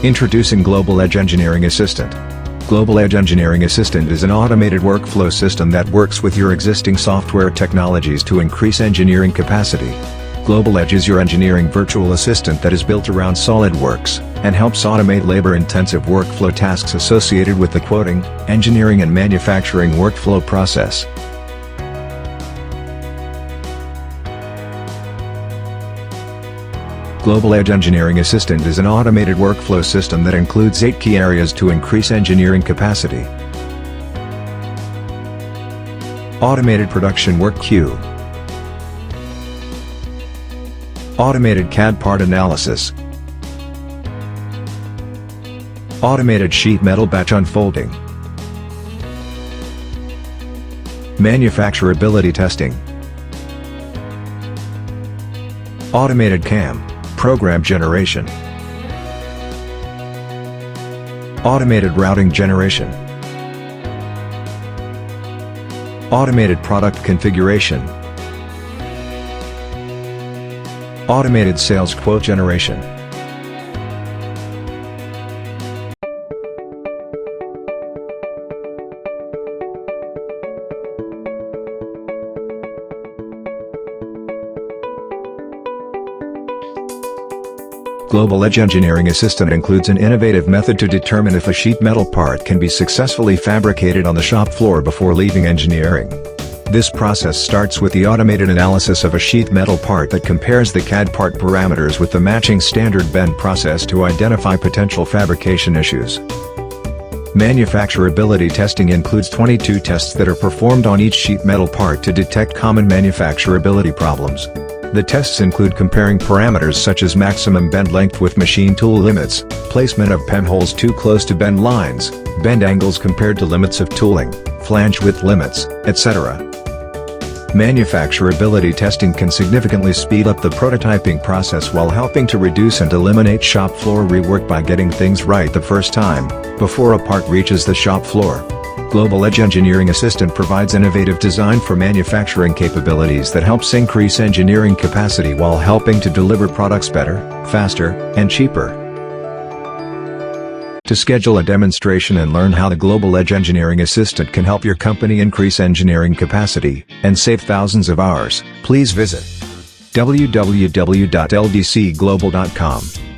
Introducing Global Edge Engineering Assistant. Global Edge Engineering Assistant is an automated workflow system that works with your existing software technologies to increase engineering capacity. Global Edge is your engineering virtual assistant that is built around SolidWorks, and helps automate labor-intensive workflow tasks associated with the quoting, engineering and manufacturing workflow process. Global Edge Engineering Assistant is an automated workflow system that includes 8 key areas to increase engineering capacity. Automated production work queue. Automated CAD part analysis. Automated sheet metal batch unfolding. Manufacturability testing. Automated CAM, program generation. Automated routing generation. Automated product configuration. Automated sales quote generation. Global Edge Engineering Assistant includes an innovative method to determine if a sheet metal part can be successfully fabricated on the shop floor before leaving engineering. This process starts with the automated analysis of a sheet metal part that compares the CAD part parameters with the matching standard bend process to identify potential fabrication issues. Manufacturability testing includes 22 tests that are performed on each sheet metal part to detect common manufacturability problems. The tests include comparing parameters such as maximum bend length with machine tool limits, placement of pen holes too close to bend lines, bend angles compared to limits of tooling, flange width limits, etc. Manufacturability testing can significantly speed up the prototyping process while helping to reduce and eliminate shop floor rework by getting things right the first time, before a part reaches the shop floor. Global Edge Engineering Assistant provides innovative design for manufacturing capabilities that helps increase engineering capacity while helping to deliver products better, faster, and cheaper. To schedule a demonstration and learn how the Global Edge Engineering Assistant can help your company increase engineering capacity and save thousands of hours, please visit www.ldcglobal.com.